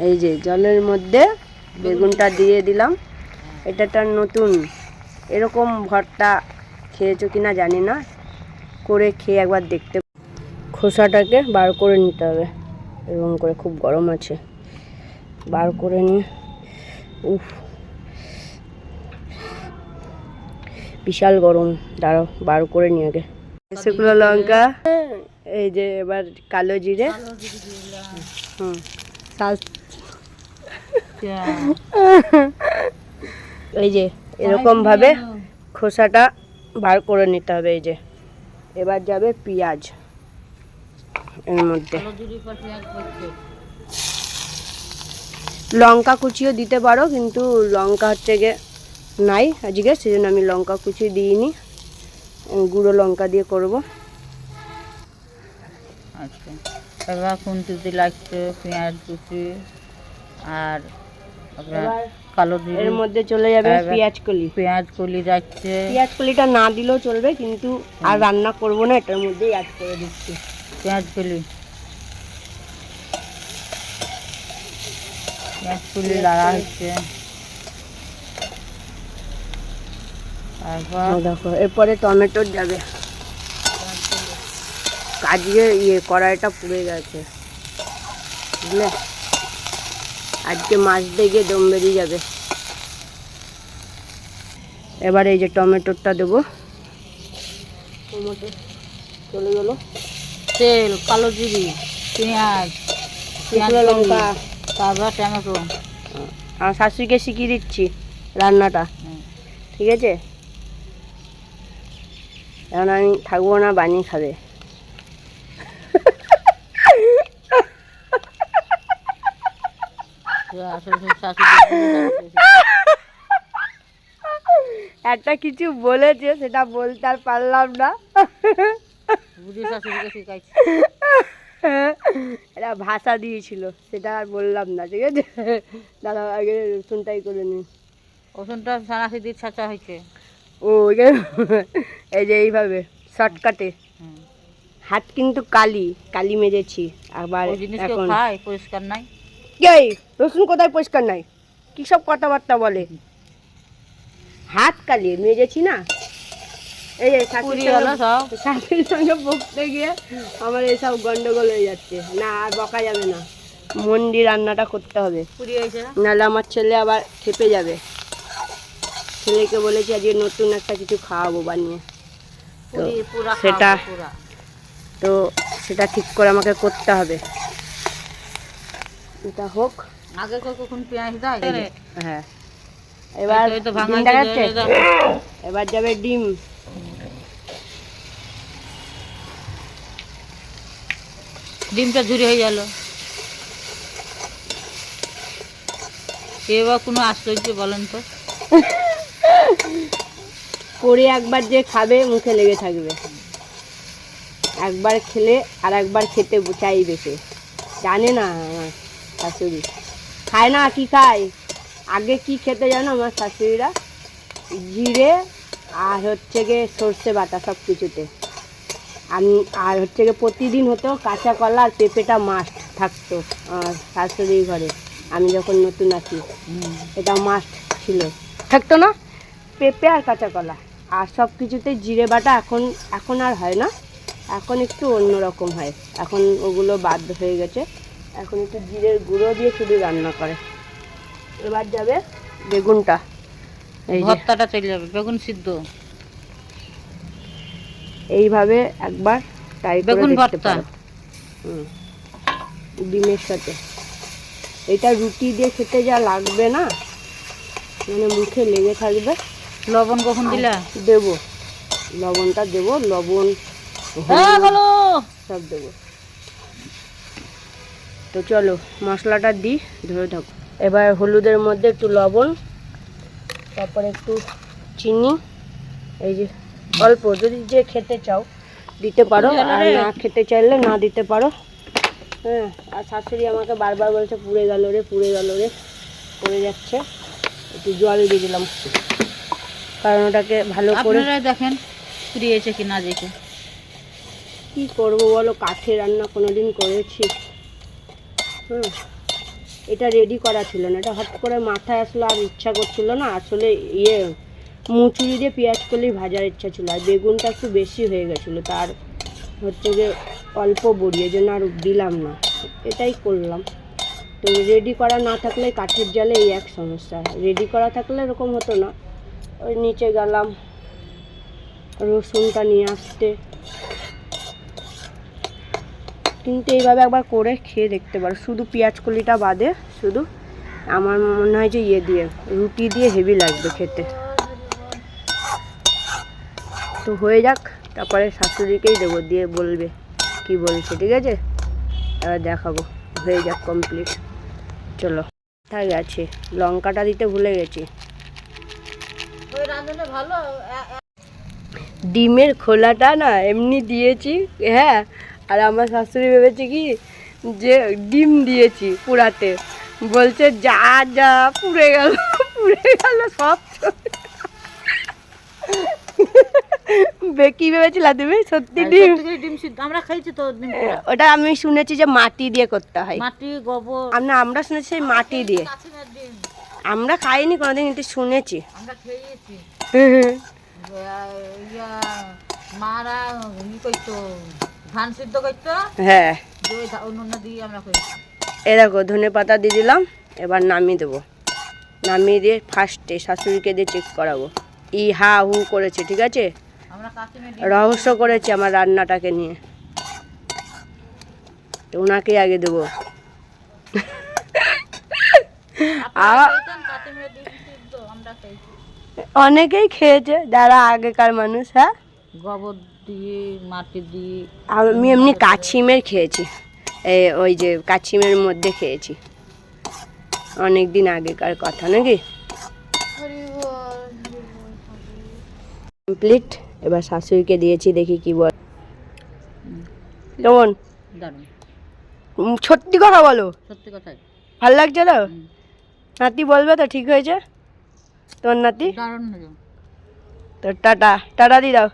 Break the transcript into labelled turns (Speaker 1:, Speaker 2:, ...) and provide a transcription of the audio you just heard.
Speaker 1: এই যে জলের মধ্যে বেগুনটা দিয়ে দিলাম। এটা একটা নতুন, এরকম ভর্তা খেয়েছো কিনা জানি না, করে খেয়ে একবার দেখতে। খোসাটাকে বার করে নিতে হবে এরকম করে, খুব গরম আছে, বার করে নিয়ে উফ বিশাল গরম, দাঁড়াও বার করে নিয়ে আগে। শুকনো লঙ্কা, এই যে এবার কালো জিরে, হুম এই যে এরকম ভাবে খোসাটা বার করে নিতে হবে। এই যে এবার যাবে পেঁয়াজ এর মধ্যে, লঙ্কা কুচিও দিতে পারো, কিন্তু লঙ্কা হচ্ছে গিয়ে নাই আজকে, সেজন্য আমি লঙ্কা কুচি দিইনি, গুঁড়ো লঙ্কা দিয়ে করব।
Speaker 2: আচ্ছা, এবার খুন্তিতে লাগছে পেঁয়াজ কুচি আর কালো জিরে,
Speaker 1: এর মধ্যে চলে যাবে পেঁয়াজ কলি।
Speaker 2: পেঁয়াজ কলি যাচ্ছে,
Speaker 1: পেঁয়াজ কলিটা না দিলেও চলবে, কিন্তু আর রান্না করব না, এটার মধ্যেই অ্যাড করে দিচ্ছি
Speaker 2: পেঁয়াজ কলি। পেঁয়াজ কলি লাগা হচ্ছে,
Speaker 1: দেখো এরপরে টমেটো যাবে। আজকে কড়াইটা পুড়ে গেছে বুঝলে, আজকে মাছ দেখে দম বেরিয়ে যাবে। এবার এই যে টমেটোটা দেবো, টমেটো চলে গেল,
Speaker 2: তেল, কালো জিরে, পেঁয়াজ,
Speaker 1: শুকনো লঙ্কা,
Speaker 2: তারপর টমেটো।
Speaker 1: আমার শাশুড়িকে শিখিয়ে দিচ্ছি রান্নাটা, ঠিক আছে? এখন আমি থাকবো না, বানিয়ে খাবে। একটা কিছু বলেছে, সেটা বলতে আর পারলাম না। এটা ভাষা দিয়েছিল, সেটা আর বললাম না, ঠিক আছে? দাদা আগে রসুনটাই করে নি,
Speaker 2: রসুনটা সারাশি দিয়ে ছাঁচা হয়েছে।
Speaker 1: ও এই যে এইভাবে শর্টকাটে, হাত কিন্তু কালি কালি মেজেছি আবার। এখন
Speaker 2: পরিষ্কার নাই,
Speaker 1: এই রসুন কোথায় পরিষ্কার নাই, কি সব কথাবার্তা বলে? হাত কালি মেজেছি না। এই যে শাশুড়ির সঙ্গে বকতে গিয়ে আমার এইসব গন্ডগোল হয়ে যাচ্ছে, না আর বকা যাবে না, মন দিয়ে রান্নাটা করতে হবে, নাহলে আমার ছেলে আবার খেপে যাবে। ছেলেকে বলেছি আজকে নতুন একটা কিছু খাওয়াবো বানিয়ে, তো সেটা ঠিক করে আমাকে করতে হবে। এটা হোক
Speaker 2: আগে কখন পেঁয়াজ দেয়।
Speaker 1: হ্যাঁ, এবার ডিমটা যাচ্ছে, এবার যাবে ডিম।
Speaker 2: ডিমটা ঝুরি হয়ে গেল, এবার কোনো আশ্চর্য বলেন তো,
Speaker 1: করে একবার যে খাবে মুখে লেগে থাকবে, একবার খেলে আর একবার খেতে চাইবে সে। জানে না আমার শাশুড়ি খায় না, কি খায় আগে কি খেতে জানো আমার শাশুড়িরা? জিরে আর হচ্ছে গিয়ে সর্ষে বাটা সব কিছুতে, আর হচ্ছে গিয়ে প্রতিদিন হতো কাঁচা কলা আর পেঁপেটা মাস্ট থাকতো আমার শাশুড়ির ঘরে। আমি যখন নতুন আসি এটা মাস্ট ছিল, থাকতো না, পেঁপে আর কাঁচা কলা, আর সব কিছুতে জিরে বাটা। এখন আর হয় না, এখন একটু অন্যরকম হয়, এখন ওগুলো বাদ হয়ে গেছে, এখন একটু জিরের গুঁড়ো দিয়ে শুধু রান্না করে। এবার যাবে বেগুনটা, এই
Speaker 2: ভর্তাটা চলে যাবে, বেগুন সিদ্ধ
Speaker 1: এইভাবে একবার ট্রাই করে
Speaker 2: বেগুন
Speaker 1: দেখতে
Speaker 2: ভর্তা।
Speaker 1: পারো। ডিমের সাথে এটা রুটি দিয়ে খেতে যা লাগবে না, মানে মুখে লেগে থাকবে।
Speaker 2: লবণ কখন দিলা?
Speaker 1: দেবো, লবণটা দেবো, লবণ সব দেবো। তো চলো মশলাটা দিই, ধরে থাকো। এবার হলুদের মধ্যে একটু লবণ, তারপরে একটু চিনি, এই যে অল্প, যদি যে খেতে চাও দিতে পারো, আর না খেতে চাইলে না দিতে পারো। হ্যাঁ, আর শাশুড়ি আমাকে বারবার বলছে পুড়ে গেল রে, পুড়ে গেল রে, পড়ে যাচ্ছে। একটু জল দিয়ে দিলাম, কারণ ওটাকে ভালো করে
Speaker 2: দেখেন পুড়িয়েছে কি না দেখে।
Speaker 1: কি করবো বলো, কাঠে রান্না কোনোদিন করেছি? এটা রেডি করা ছিল না, এটা হট করে মাথায় আসলো আর ইচ্ছা করছিল না। আসলে মুচুরি দিয়ে পেঁয়াজ কলি ভাজার ইচ্ছা ছিল, আর বেগুনটা একটু বেশি হয়ে গেছিলো, তার হচ্ছে যে অল্প বড়ি, এই জন্য আর দিলাম না, এটাই করলাম। তো রেডি করা না থাকলে কাঠের জালে এই এক সমস্যা, রেডি করা থাকলে এরকম হতো না। ওই নিচে গেলাম রসুনটা নিয়ে আসতে, কিন্তু এইভাবে একবার করে খেয়ে দেখতে পারো, শুধু পেঁয়াজ কলিটা বাদে। শুধু আমার মনে হয় যে দিয়ে রুটি দিয়ে হেভি লাগবে খেতে। তো হয়ে যাক, তারপরে শাশুড়িকেই দেবো, দিয়ে বলবে কি বলছে, ঠিক আছে? এবার দেখাবো, হয়ে যাক কমপ্লিট। চলো, কোথায় গেছে? লঙ্কাটা দিতে ভুলে গেছি। ডিমের খোলাটা না এমনি দিয়েছি, হ্যাঁ, আর আমার শাশুড়ি ভেবেছে কি যে ডিম দিয়েছি পুরাতে, বলছে যা যা পুড়ে গেল সব। কি ভেবেছিলা তুমি? সত্যি ডিম?
Speaker 2: ডিম সিদ্ধ আমরা খাইছি তো ডিম।
Speaker 1: ওটা আমি শুনেছি যে মাটি দিয়ে করতে হয়,
Speaker 2: মাটি গোবর।
Speaker 1: আমরা শুনেছি সেই মাটি দিয়ে। আমরা খাইনি কোনোদিন, কিন্তু শুনেছি।
Speaker 2: আমরা খেয়েছি। মারা ই কইতো ধান সিদ্ধ করতো,
Speaker 1: হ্যাঁ,
Speaker 2: অন্য দিয়ে আমরা খেয়েছি।
Speaker 1: এ দেখো ধনে পাতা দিয়ে দিলাম, এবার নামিয়ে দেবো। নামিয়ে দিয়ে ফার্স্টে শাশুড়িকে দিয়ে চেক করাবো, হা হু করেছে, ঠিক আছে? রহস্য করেছে আমার রান্নাটাকে নিয়ে, তো ওনাকেই আগে দেবো। অনেকেই খেয়েছে যারা আগেকার মানুষ। হ্যাঁ,
Speaker 2: গোবর দিয়ে মাটি দিয়ে।
Speaker 1: আমি এমনি কাছিমের খেয়েছি, ওই যে কাছিমের মধ্যে খেয়েছি, অনেক দিন আগেকার কথা নাকি। কমপ্লিট, এবার শাশুড়িকে দিয়েছি, দেখি কি বল। কেমন? সত্যি কথা বলো।
Speaker 2: সত্যি কথাই
Speaker 1: ভাল লাগছে তো? নাতি বলবে তো ঠিক হয়েছে? তোর নাতি?
Speaker 2: দারুণ।
Speaker 1: তো টাটা টাটা দিয়ে দাও।